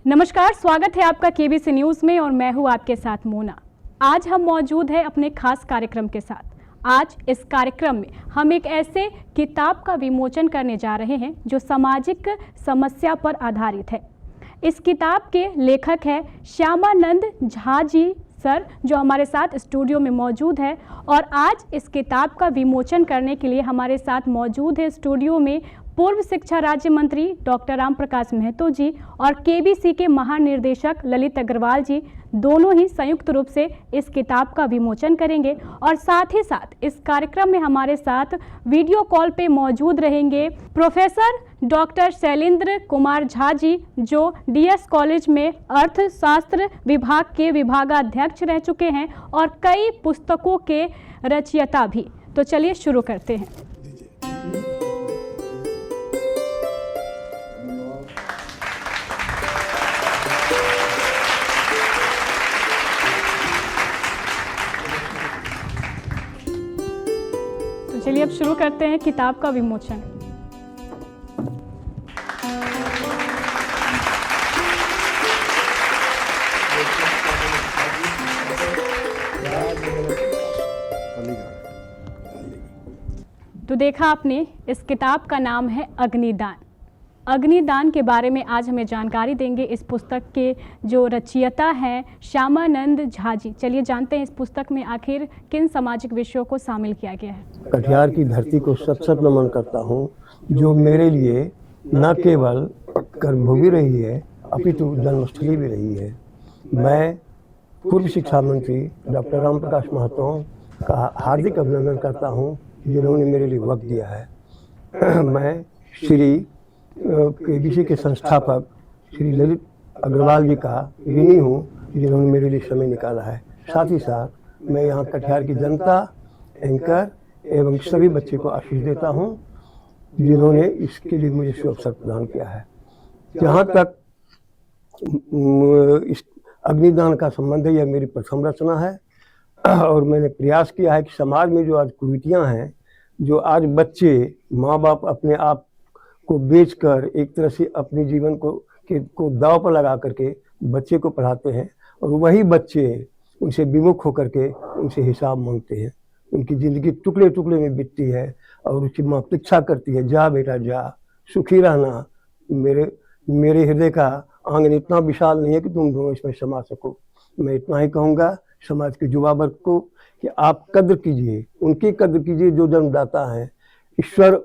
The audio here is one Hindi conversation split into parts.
नमस्कार, स्वागत है आपका केबीसी न्यूज़ में और मैं हूं आपके साथ मोना। आज हम मौजूद हैं अपने खास कार्यक्रम के साथ। आज इस कार्यक्रम में हम एक ऐसे किताब का विमोचन करने जा रहे हैं जो सामाजिक समस्या पर आधारित है। इस किताब के लेखक है श्यामानंद झा जी सर, जो हमारे साथ स्टूडियो में मौजूद है। और आज इस किताब का विमोचन करने के लिए हमारे साथ मौजूद है स्टूडियो में पूर्व शिक्षा राज्य मंत्री डॉक्टर राम प्रकाश महतो जी और केबीसी के महानिर्देशक ललित अग्रवाल जी, दोनों ही संयुक्त रूप से इस किताब का विमोचन करेंगे। और साथ ही साथ इस कार्यक्रम में हमारे साथ वीडियो कॉल पे मौजूद रहेंगे प्रोफेसर डॉक्टर शैलेंद्र कुमार झा जी, जो डीएस कॉलेज में अर्थशास्त्र विभाग के विभागाध्यक्ष रह चुके हैं और कई पुस्तकों के रचयिता भी। तो चलिए शुरू करते हैं। चलिए अब शुरू करते हैं किताब का विमोचन। तो देखा आपने, इस किताब का नाम है अग्निदान। अग्निदान के बारे में आज हमें जानकारी देंगे इस पुस्तक के जो रचयिता हैं श्यामानंद झा जी। चलिए जानते हैं इस पुस्तक में आखिर किन सामाजिक विषयों को शामिल किया गया है। कटिहार की धरती को सत सत नमन करता हूँ, जो मेरे लिए न केवल कर्मभूमि रही है अपितु जन्मस्थली भी रही है। मैं पूर्व शिक्षा मंत्री डॉक्टर राम प्रकाश महतो का हार्दिक अभिनंदन करता हूँ, जिन्होंने मेरे लिए वक्त दिया है। मैं श्री केबीसी के संस्थापक श्री ललित अग्रवाल जी का ऋणी हूँ, जिन्होंने मेरे लिए समय निकाला है। साथ ही साथ मैं यहाँ कटिहार की जनता, एंकर एवं सभी बच्चे को आशीष देता हूँ, जिन्होंने इसके लिए मुझे शुभ अवसर प्रदान किया है। जहाँ तक इस अग्निदान का संबंध है, यह मेरी प्रथम रचना है और मैंने प्रयास किया है कि समाज में जो आज कुरीतियाँ हैं, जो आज बच्चे माँ बाप अपने आप को बेचकर एक तरह से अपने जीवन को दांव पर लगा करके बच्चे को पढ़ाते हैं, और वही बच्चे उनसे विमुख होकर के उनसे हिसाब मांगते हैं। उनकी ज़िंदगी टुकड़े टुकड़े में बीतती है और उसकी माँ प्रतीक्षा करती है, जा बेटा जा, सुखी रहना, मेरे हृदय का आंगन इतना विशाल नहीं है कि तुम दोनों इसमें समा सको। मैं इतना ही कहूँगा समाज के युवा वर्ग को कि आप कद्र कीजिए, उनकी कद्र कीजिए जो जन्मदाता है। ईश्वर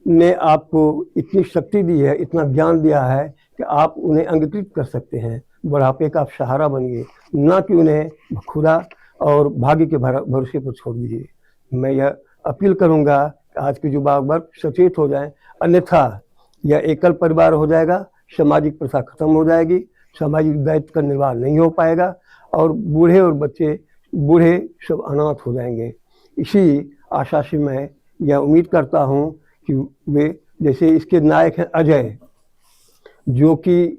ने आपको इतनी शक्ति दी है, इतना ज्ञान दिया है कि आप उन्हें अंगीकृत कर सकते हैं। बुढ़ापे का आप सहारा बनिए, ना कि उन्हें खुदा और भाग्य के भरोसे पर छोड़ दीजिए। मैं यह अपील करूंगा कि आज के युवा वर्ग सचेत हो जाएं, अन्यथा यह एकल परिवार हो जाएगा, सामाजिक प्रथा खत्म हो जाएगी, सामाजिक दायित्व का निर्वाह नहीं हो पाएगा और बूढ़े और बच्चे बूढ़े सब अनाथ हो जाएंगे। इसी आशा से मैं यह उम्मीद करता हूँ कि वे, जैसे इसके नायक हैं अजय, जो कि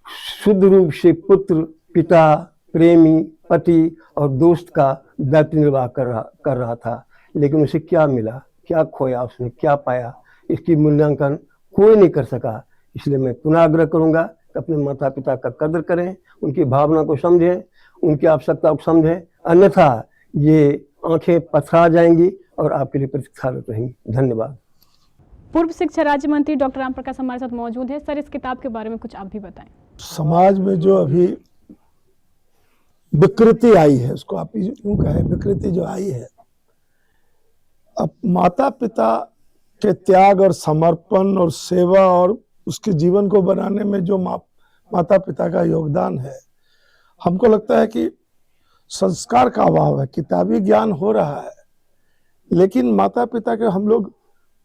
शुद्ध रूप से पुत्र, पिता, प्रेमी, पति और दोस्त का दायित्व निर्वाह कर रहा था, लेकिन उसे क्या मिला, क्या खोया, उसने क्या पाया, इसकी मूल्यांकन कोई नहीं कर सका। इसलिए मैं पुनः आग्रह करूंगा कि अपने माता पिता का कदर करें, उनकी भावना को समझें, उनकी आवश्यकता को समझें, अन्यथा ये आंखें पथरा जाएंगी और आपके लिए प्रतीक्षारत रहेंगी। धन्यवाद। पूर्व शिक्षा राज्य मंत्री डॉक्टर राम प्रकाश हमारे साथ मौजूद है। सर, इस किताब के बारे में कुछ आप भी बताएं। समाज में जो अभी विकृति आई है, उसको आप यूं कहें, विकृति जो आई है, अब माता पिता के त्याग और समर्पण और सेवा और उसके जीवन को बनाने में जो माता पिता का योगदान है, हमको लगता है कि संस्कार का अभाव है। किताबी ज्ञान हो रहा है, लेकिन माता पिता के हम लोग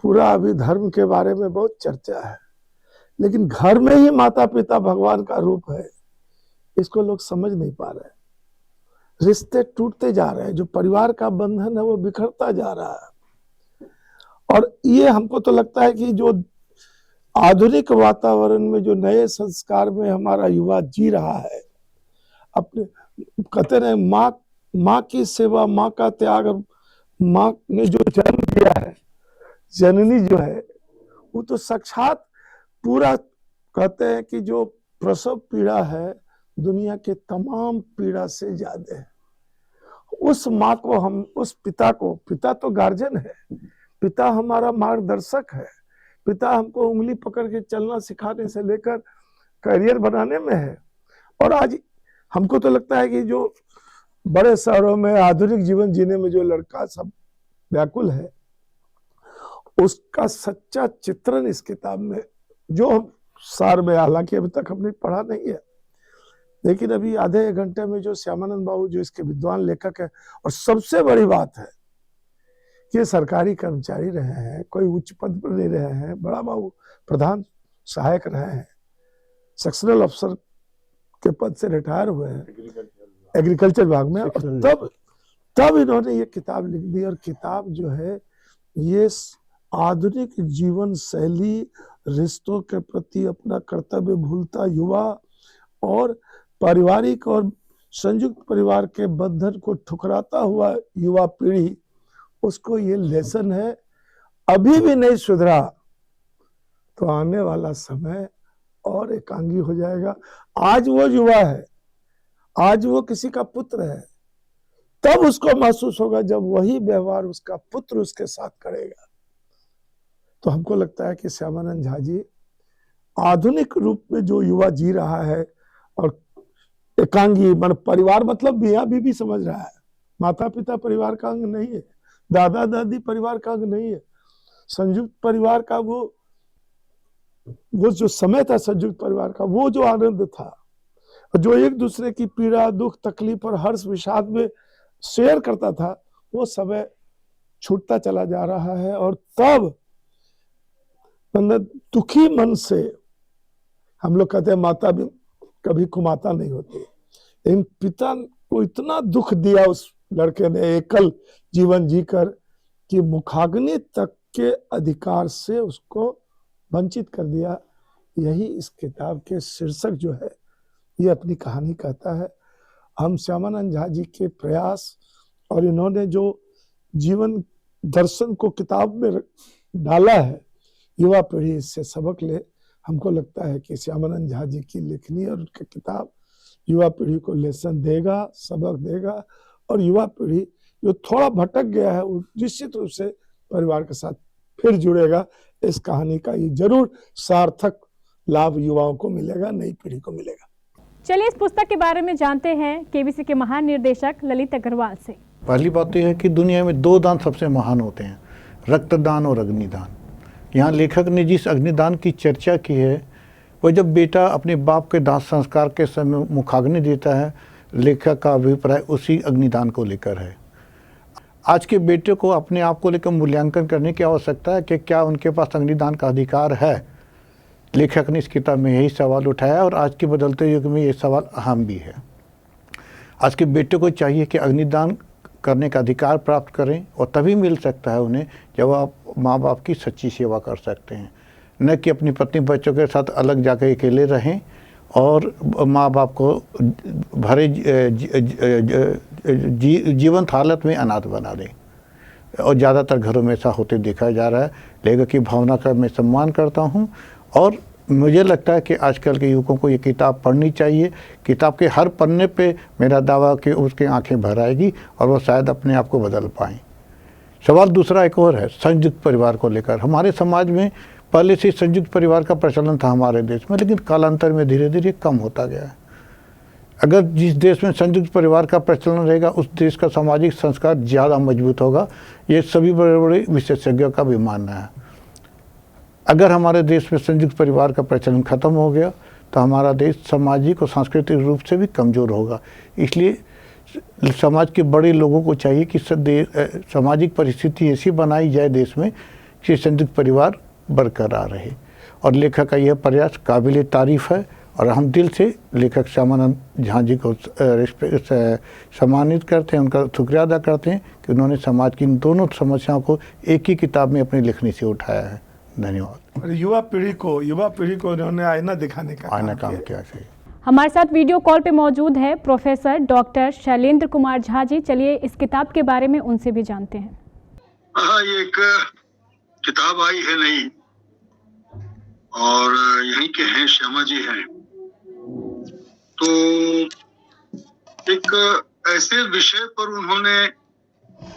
पूरा अभी धर्म के बारे में बहुत चर्चा है, लेकिन घर में ही माता पिता भगवान का रूप है, इसको लोग समझ नहीं पा रहे। रिश्ते टूटते जा रहे हैं, जो परिवार का बंधन है वो बिखरता जा रहा है। और ये हमको तो लगता है कि जो आधुनिक वातावरण में जो नए संस्कार में हमारा युवा जी रहा है, अपने कहते हैं माँ की सेवा, माँ का त्याग, माँ ने जो जन्म दिया है, जननी जो है वो तो साक्षात पूरा कहते हैं कि जो प्रसव पीड़ा है दुनिया के तमाम पीड़ा से ज्यादा है। उस माँ को हम, उस पिता को, पिता तो गार्जियन है, पिता हमारा मार्गदर्शक है, पिता हमको उंगली पकड़ के चलना सिखाने से लेकर करियर बनाने में है। और आज हमको तो लगता है कि जो बड़े शहरों में आधुनिक जीवन जीने में जो लड़का सब व्याकुल है, उसका सच्चा चित्रण इस किताब में, जो हम सार में, हालांकि अभी तक हमने पढ़ा नहीं है, लेकिन अभी आधे एक घंटे में जो श्यामानंद बाबू जो इसके विद्वान लेखक है, और सबसे बड़ी बात है कि ये सरकारी कर्मचारी रहे हैं, कोई उच्च पद पर नहीं रहे हैं, बड़ा बाबू प्रधान सहायक रहे हैं, सेक्शनल अफसर के पद से रिटायर हुए हैं एग्रीकल्चर विभाग में, और तब इन्होंने ये किताब लिख दी। और किताब जो है ये आधुनिक जीवन शैली, रिश्तों के प्रति अपना कर्तव्य भूलता युवा और पारिवारिक और संयुक्त परिवार के बंधन को ठुकराता हुआ युवा पीढ़ी, उसको ये लेसन है। अभी भी नहीं सुधरा तो आने वाला समय और एकांगी हो जाएगा। आज वो युवा है, आज वो किसी का पुत्र है, तब उसको महसूस होगा जब वही व्यवहार उसका पुत्र उसके साथ करेगा। तो हमको लगता है कि श्यामानंद झा जी आधुनिक रूप में जो युवा जी रहा है, और एकांगी मन परिवार मतलब मियाँ बीवी समझ रहा है, माता पिता परिवार का अंग नहीं है, दादा दादी परिवार का अंग नहीं है, संयुक्त परिवार का वो जो समय था, संयुक्त परिवार का वो जो आनंद था, जो एक दूसरे की पीड़ा दुख तकलीफ और हर्ष विषाद में शेयर करता था, वो समय छूटता चला जा रहा है। और तब दुखी मन से, हम लोग कहते हैं माता भी कभी कुमाता नहीं होती, लेकिन पिता को इतना दुख दिया उस लड़के ने एकल जीवन जीकर कि मुखाग्नि तक के अधिकार से उसको वंचित कर दिया। यही इस किताब के शीर्षक जो है ये अपनी कहानी कहता है। हम श्यामानंद झा जी के प्रयास और इन्होंने जो जीवन दर्शन को किताब में डाला है, युवा पीढ़ी इससे सबक ले। हमको लगता है कि श्यामानंद झा जी की लेखनी और उनकी किताब युवा पीढ़ी को लेसन देगा, सबक देगा, और युवा पीढ़ी जो थोड़ा भटक गया है वो निश्चित रूप से परिवार के साथ फिर जुड़ेगा। इस कहानी का ये जरूर सार्थक लाभ युवाओं को मिलेगा, नई पीढ़ी को मिलेगा। चलिए इस पुस्तक के बारे में जानते हैं केबीसी के महान निर्देशक ललित अग्रवाल से। पहली बात तो यह है कि दुनिया में 2 दान सबसे महान होते हैं, रक्तदान और अग्निदान। यहाँ लेखक ने जिस अग्निदान की चर्चा की है, वह जब बेटा अपने बाप के दाह संस्कार के समय मुखाग्नि देता है, लेखक का अभिप्राय उसी अग्निदान को लेकर है। आज के बेटे को अपने आप को लेकर मूल्यांकन करने की आवश्यकता है कि क्या उनके पास अग्निदान का अधिकार है। लेखक ने इस किताब में यही सवाल उठाया, और आज के बदलते युग में ये सवाल अहम भी है। आज के बेटे को चाहिए कि अग्निदान करने का अधिकार प्राप्त करें, और तभी मिल सकता है उन्हें जब आप माँ बाप की सच्ची सेवा कर सकते हैं, न कि अपनी पत्नी बच्चों के साथ अलग जाकर अकेले रहें और माँ बाप को भरे जीवंत हालत में अनाथ बना दें। और ज़्यादातर घरों में ऐसा होते देखा जा रहा है। लेखक की भावना का मैं सम्मान करता हूँ, और मुझे लगता है कि आजकल के युवकों को ये किताब पढ़नी चाहिए। किताब के हर पन्ने पे मेरा दावा कि उसकी आंखें भर आएगी और वो शायद अपने आप को बदल पाएँ। सवाल दूसरा एक और है, संयुक्त परिवार को लेकर। हमारे समाज में पहले से संयुक्त परिवार का प्रचलन था हमारे देश में, लेकिन कालांतर में धीरे धीरे कम होता गया है। अगर जिस देश में संयुक्त परिवार का प्रचलन रहेगा, उस देश का सामाजिक संस्कार ज़्यादा मजबूत होगा। ये सभी बड़े बड़े विशेषज्ञों का भी मानना है। अगर हमारे देश में संयुक्त परिवार का प्रचलन खत्म हो गया तो हमारा देश सामाजिक और सांस्कृतिक रूप से भी कमज़ोर होगा। इसलिए समाज के बड़े लोगों को चाहिए कि सामाजिक परिस्थिति ऐसी बनाई जाए देश में कि संयुक्त परिवार बरकरार रहे। और लेखक का यह प्रयास काबिल तारीफ़ है, और हम दिल से लेखक श्यामानंद झा जी को सम्मानित करते हैं, उनका शुक्रिया अदा करते हैं कि उन्होंने समाज की इन दोनों समस्याओं को एक ही किताब में अपनी लेखनी से उठाया है। धन्यवाद। और युवा पीढ़ी को उन्होंने आईना दिखाने का काम किया। हमारे साथ वीडियो कॉल पे मौजूद है प्रोफेसर डॉक्टर शैलेंद्र कुमार झा जी। चलिए इस किताब के बारे में उनसे भी जानते हैं। हाँ, ये एक किताब आई है नई, और यहीं के हैं, श्यामा जी हैं, तो एक ऐसे विषय पर उन्होंने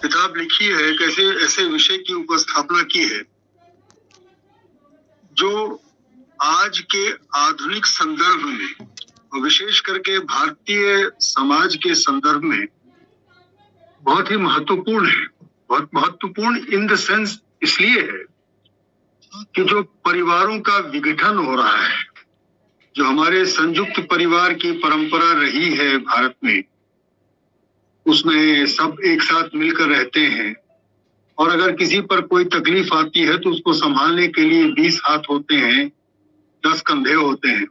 किताब लिखी है, कैसे ऐसे विषय की उपस्थापना की है जो आज के आधुनिक संदर्भ में और विशेष करके भारतीय समाज के संदर्भ में बहुत ही महत्वपूर्ण है। बहुत महत्वपूर्ण इन द सेंस इसलिए है कि जो परिवारों का विघटन हो रहा है, जो हमारे संयुक्त परिवार की परंपरा रही है भारत में, उसमें सब एक साथ मिलकर रहते हैं और अगर किसी पर कोई तकलीफ आती है तो उसको संभालने के लिए 20 हाथ होते हैं, 10 कंधे होते हैं।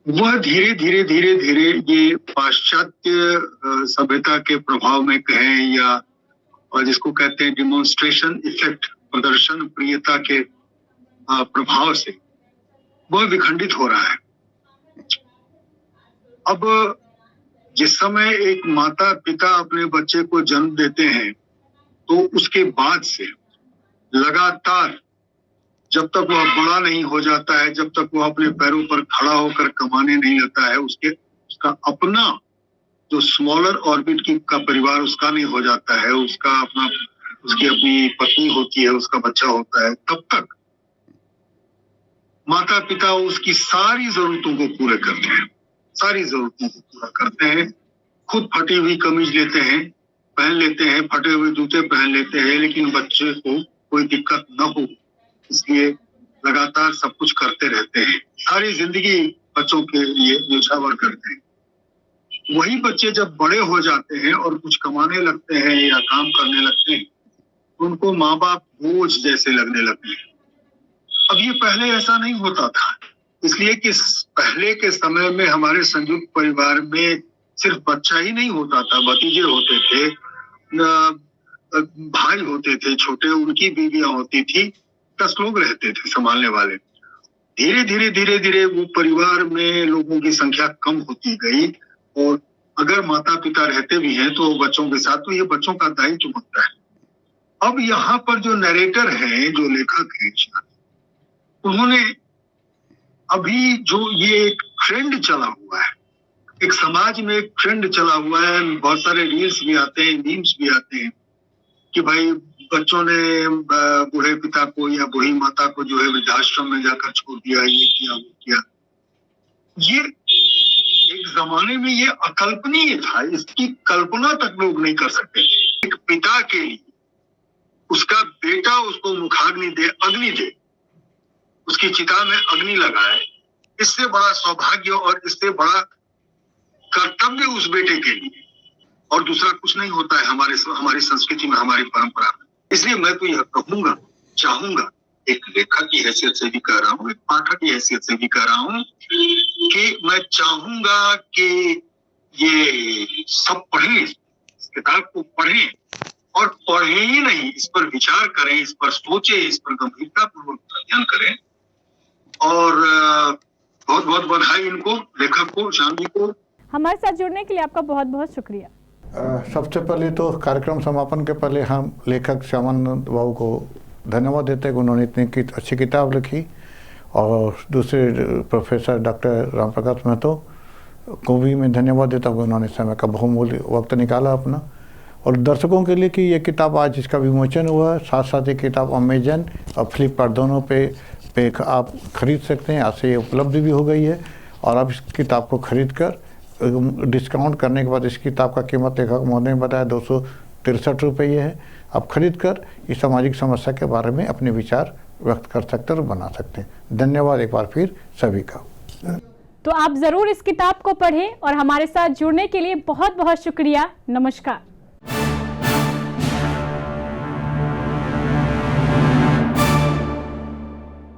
वह धीरे धीरे धीरे धीरे ये पाश्चात्य सभ्यता के प्रभाव में कहें या और जिसको कहते हैं डिमॉन्स्ट्रेशन इफेक्ट, प्रदर्शन प्रियता के प्रभाव से वह विखंडित हो रहा है। अब जिस समय एक माता पिता अपने बच्चे को जन्म देते हैं तो उसके बाद से लगातार जब तक वह बड़ा नहीं हो जाता है, जब तक वह अपने पैरों पर खड़ा होकर कमाने नहीं लगता है, उसका अपना जो स्मॉलर ऑर्बिट का परिवार उसका नहीं हो जाता है, उसकी अपनी पत्नी होती है, उसका बच्चा होता है, तब तक माता पिता उसकी सारी जरूरतों को पूरे करते हैं, सारी जरूरतों को पूरा करते हैं। खुद फटी हुई कमीज लेते हैं, पहन लेते हैं, फटे हुए जूते पहन लेते हैं, लेकिन बच्चे को कोई दिक्कत न हो इसलिए लगातार सब कुछ करते रहते हैं। सारी जिंदगी बच्चों के लिए न्यौछावर करते हैं। वही बच्चे जब बड़े हो जाते हैं और कुछ कमाने लगते हैं या काम करने लगते हैं तो उनको माँ बाप बोझ जैसे लगने लगते हैं। अब ये पहले ऐसा नहीं होता था, इसलिए कि पहले के समय में हमारे संयुक्त परिवार में सिर्फ बच्चा ही नहीं होता था, भतीजे होते थे, भाई होते थे छोटे, उनकी बीवियां होती थी, 10 लोग रहते थे संभालने वाले। धीरे धीरे धीरे धीरे वो परिवार में लोगों की संख्या कम होती गई और अगर माता पिता रहते भी हैं तो बच्चों के साथ, तो ये बच्चों का दायित्व बनता है। अब यहाँ पर जो नरेटर है, जो लेखक है, उन्होंने अभी जो ये एक ट्रेंड चला हुआ है, एक समाज में एक ट्रेंड चला हुआ है, बहुत सारे रील्स भी आते हैं, मीम्स भी आते हैं कि भाई बच्चों ने बूढ़े पिता को या बूढ़ी माता को जो है वृद्धाश्रम में जाकर छोड़ दिया, ये किया वो किया। ये एक जमाने में ये अकल्पनीय था, इसकी कल्पना तक लोग नहीं कर सकते। एक पिता के लिए उसका बेटा उसको मुखाग्नि दे, अग्नि दे, उसकी चिता में अग्नि लगाए, इससे बड़ा सौभाग्य और इससे बड़ा कर्तव्य उस बेटे के लिए और दूसरा कुछ नहीं होता है हमारी संस्कृति में, हमारी परंपरा में। इसलिए मैं तो यह कहूंगा, चाहूंगा, एक लेखक की हैसियत से भी कह रहा हूँ, एक पाठक की हैसियत से भी कह रहा हूँ कि मैं चाहूंगा कि ये सब पढ़ें, इस किताब को पढ़ें और पढ़ें ही नहीं, इस पर विचार करें, इस पर सोचें, इस पर गंभीरता पूर्वक अध्ययन करें। और बहुत बहुत बधाई इनको, लेखक को, शांति को। हमारे साथ जुड़ने के लिए आपका बहुत बहुत शुक्रिया। सबसे पहले तो कार्यक्रम समापन के पहले हम लेखक श्यामानंद बाबू को धन्यवाद देते हैं कि उन्होंने इतनी अच्छी किताब लिखी, और दूसरे प्रोफेसर डॉक्टर राम प्रकाश महतो को भी मैं धन्यवाद देता हूँ कि उन्होंने समय का बहुमूल्य वक्त निकाला अपना, और दर्शकों के लिए कि ये किताब आज इसका विमोचन हुआ है। साथ साथ ये किताब अमेजन और फ्लिपकार्ट दोनों पे आप खरीद सकते हैं, आज से ये उपलब्ध भी हो गई है। और आप इस किताब को खरीद कर डिस्काउंट करने के बाद इस किताब का कीमत लेखक महोदय ने बताया 263 रुपये है। आप खरीद कर इस सामाजिक समस्या के बारे में अपने विचार व्यक्त कर सकते हैं और बना सकते हैं। धन्यवाद एक बार फिर सभी का। तो आप ज़रूर इस किताब को पढ़ें और हमारे साथ जुड़ने के लिए बहुत बहुत शुक्रिया। नमस्कार।